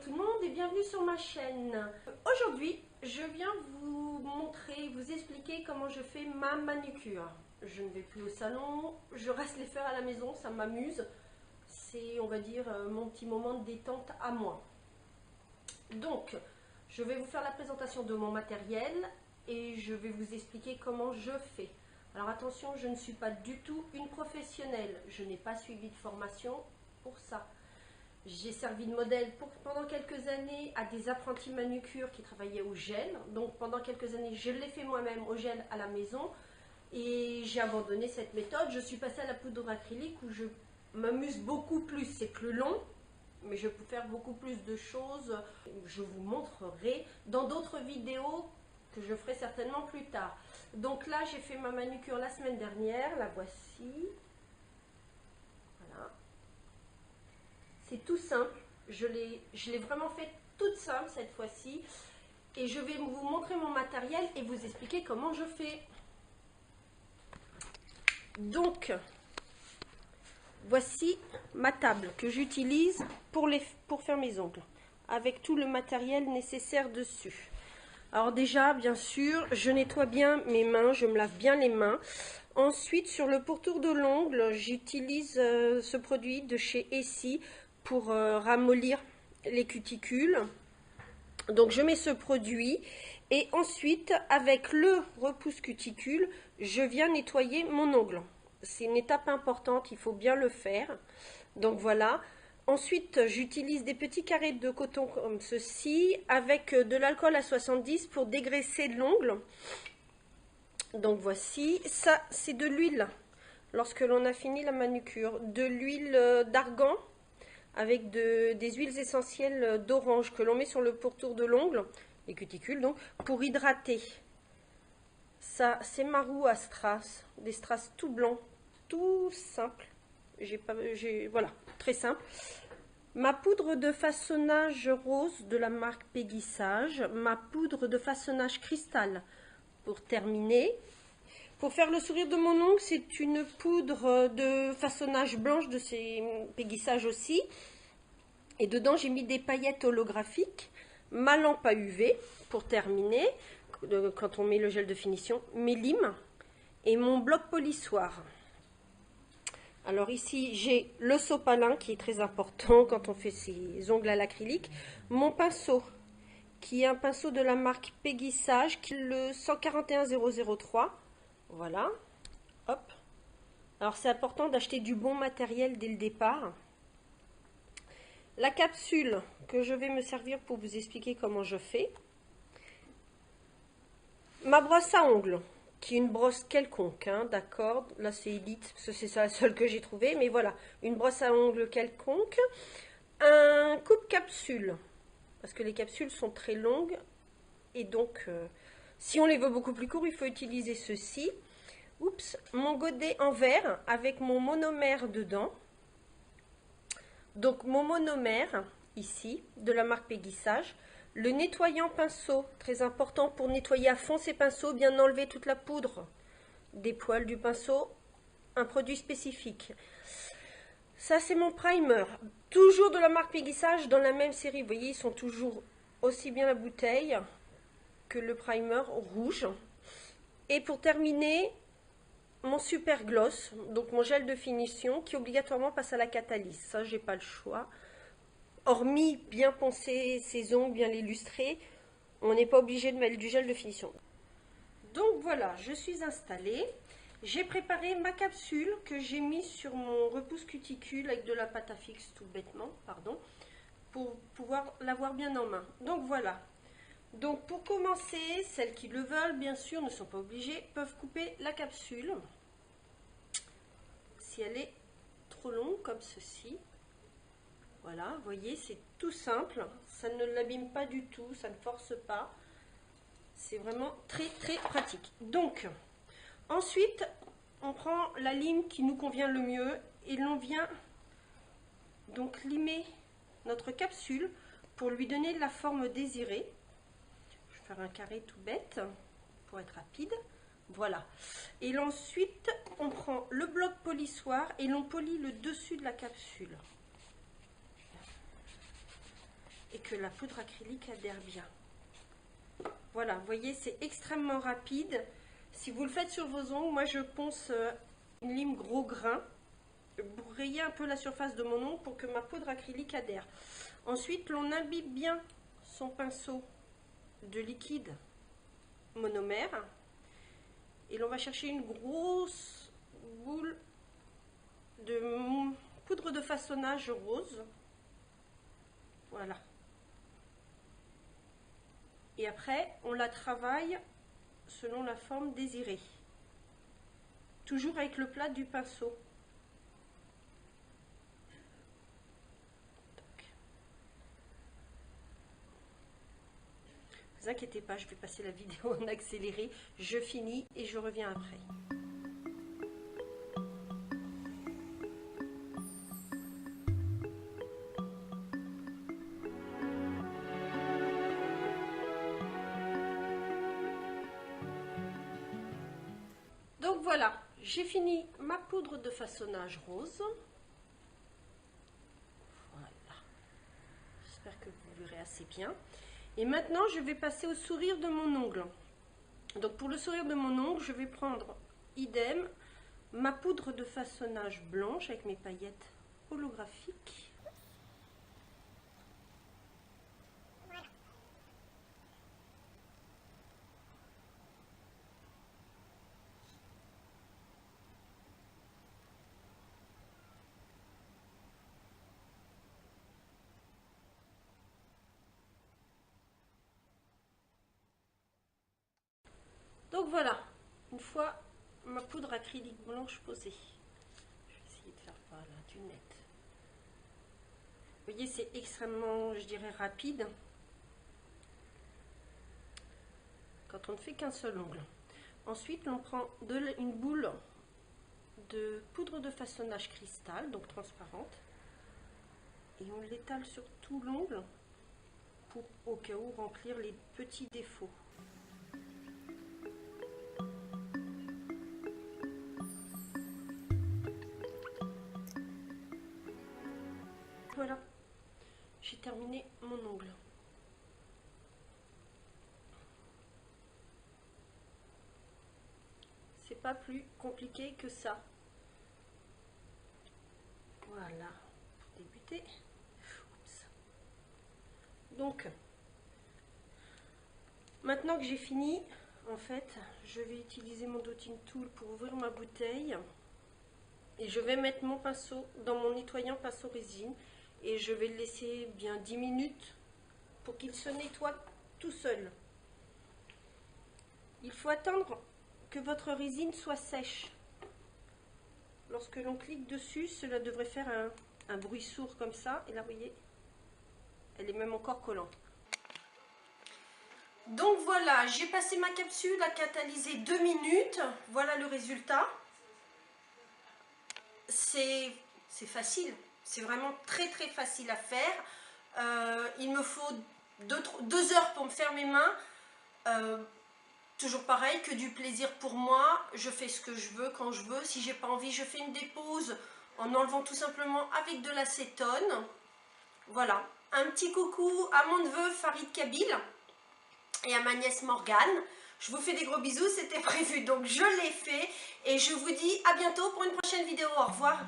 tout le monde et bienvenue sur ma chaîne. Aujourd'hui, je viens vous montrer, vous expliquer comment je fais ma manucure. Je ne vais plus au salon, je reste les faire à la maison, ça m'amuse. C'est, on va dire, mon petit moment de détente à moi. Donc, je vais vous faire la présentation de mon matériel et je vais vous expliquer comment je fais. Alors attention, je ne suis pas du tout une professionnelle, je n'ai pas suivi de formation pour ça. J'ai servi de modèle pendant quelques années à des apprentis manucure qui travaillaient au gel. Donc pendant quelques années, je l'ai fait moi-même au gel à la maison. Et j'ai abandonné cette méthode. Je suis passée à la poudre acrylique où je m'amuse beaucoup plus. C'est plus long, mais je peux faire beaucoup plus de choses. Je vous montrerai dans d'autres vidéos que je ferai certainement plus tard. Donc là, j'ai fait ma manucure la semaine dernière. La voici. Voilà. C'est tout simple, je l'ai vraiment fait toute simple cette fois-ci. Et je vais vous montrer mon matériel et vous expliquer comment je fais. Donc, voici ma table que j'utilise pour faire mes ongles. Avec tout le matériel nécessaire dessus. Alors déjà, bien sûr, je nettoie bien mes mains, je me lave bien les mains. Ensuite, sur le pourtour de l'ongle, j'utilise ce produit de chez Essie pour ramollir les cuticules. Donc je mets ce produit et ensuite avec le repousse cuticule, je viens nettoyer mon ongle. C'est une étape importante, il faut bien le faire. Donc voilà. Ensuite, j'utilise des petits carrés de coton comme ceci avec de l'alcool à 70 pour dégraisser l'ongle. Donc voici, ça c'est de l'huile. Lorsque l'on a fini la manucure, de l'huile d'argan avec des huiles essentielles d'orange que l'on met sur le pourtour de l'ongle, les cuticules donc, pour hydrater. Ça, c'est ma roue à strass, des strass tout blancs, tout simple. Voilà, très simple. Ma poudre de façonnage rose de la marque Peggy Sage, ma poudre de façonnage cristal pour terminer. Pour faire le sourire de mon ongle, c'est une poudre de façonnage blanche de ces Peggy Sage aussi. Et dedans, j'ai mis des paillettes holographiques, ma lampe à UV pour terminer, quand on met le gel de finition, mes limes et mon bloc polissoir. Alors ici, j'ai le sopalin qui est très important quand on fait ses ongles à l'acrylique, mon pinceau qui est un pinceau de la marque Peggy Sage, qui est le 141003. Voilà, hop. Alors c'est important d'acheter du bon matériel dès le départ. La capsule que je vais me servir pour vous expliquer comment je fais. Ma brosse à ongles, qui est une brosse quelconque, hein, d'accord. Là c'est Elite, parce que c'est ça la seule que j'ai trouvée, mais voilà, une brosse à ongles quelconque. Un coupe-capsule, parce que les capsules sont très longues, et donc si on les veut beaucoup plus courts, il faut utiliser ceci. Oups, mon godet en verre avec mon monomère dedans. Donc mon monomère, ici, de la marque Peggy Sage. Le nettoyant pinceau, très important pour nettoyer à fond ces pinceaux, bien enlever toute la poudre des poils du pinceau. Un produit spécifique. Ça c'est mon primer, toujours de la marque Peggy Sage, dans la même série. Vous voyez, ils sont toujours aussi bien la bouteille que le primer rouge. Et pour terminer, mon super gloss, donc mon gel de finition qui obligatoirement passe à la catalyse. Ça, j'ai pas le choix. Hormis bien poncer ses ongles, bien les lustrer, on n'est pas obligé de mettre du gel de finition. Donc voilà, je suis installée. J'ai préparé ma capsule que j'ai mis sur mon repousse cuticule avec de la pâte à fixe, tout bêtement, pardon, pour pouvoir l'avoir bien en main. Donc voilà. Donc pour commencer, celles qui le veulent, bien sûr, ne sont pas obligées, peuvent couper la capsule. Si elle est trop longue, comme ceci. Voilà, vous voyez, c'est tout simple. Ça ne l'abîme pas du tout, ça ne force pas. C'est vraiment très très pratique. Donc, ensuite, on prend la lime qui nous convient le mieux et l'on vient donc limer notre capsule pour lui donner la forme désirée. Je vais faire un carré tout bête pour être rapide. Voilà. Et ensuite, on prend le bloc polissoir et l'on polit le dessus de la capsule. Et que la poudre acrylique adhère bien. Voilà, vous voyez, c'est extrêmement rapide. Si vous le faites sur vos ongles, moi je ponce une lime gros grain pour rayer un peu la surface de mon ongle pour que ma poudre acrylique adhère. Ensuite, l'on imbibe bien son pinceau de liquide monomère et l'on va chercher une grosse boule de poudre de façonnage rose. Voilà. Et après, on la travaille selon la forme désirée. Toujours avec le plat du pinceau. Ne vous inquiétez pas, je vais passer la vidéo en accéléré. Je finis et je reviens après. Donc voilà, j'ai fini ma poudre de façonnage rose. Voilà. J'espère que vous verrez assez bien. Et maintenant, je vais passer au sourire de mon ongle. Donc pour le sourire de mon ongle, je vais prendre idem ma poudre de façonnage blanche avec mes paillettes holographiques. Donc voilà, une fois ma poudre acrylique blanche posée, je vais essayer de faire voilà, du net. Vous voyez, c'est extrêmement, je dirais, rapide quand on ne fait qu'un seul ongle. Ensuite, on prend une boule de poudre de façonnage cristal, donc transparente, et on l'étale sur tout l'ongle pour au cas où remplir les petits défauts. Voilà, j'ai terminé mon ongle. C'est pas plus compliqué que ça. Voilà, pour débuter. Oups. Donc, maintenant que j'ai fini, en fait, je vais utiliser mon dotting tool pour ouvrir ma bouteille. Et je vais mettre mon pinceau dans mon nettoyant pinceau résine. Et je vais le laisser bien 10 minutes pour qu'il se nettoie tout seul. Il faut attendre que votre résine soit sèche. Lorsque l'on clique dessus, cela devrait faire un bruit sourd comme ça. Et là, vous voyez, elle est même encore collante. Donc voilà, j'ai passé ma capsule à catalyser 2 minutes. Voilà le résultat. C'est facile. C'est vraiment très très facile à faire. Il me faut 2 heures pour me faire mes mains. Toujours pareil, que du plaisir pour moi. Je fais ce que je veux quand je veux. Si j'ai pas envie, je fais une dépose en enlevant tout simplement avec de l'acétone. Voilà. Un petit coucou à mon neveu Farid Kabil et à ma nièce Morgane. Je vous fais des gros bisous, c'était prévu, donc je l'ai fait. Et je vous dis à bientôt pour une prochaine vidéo. Au revoir.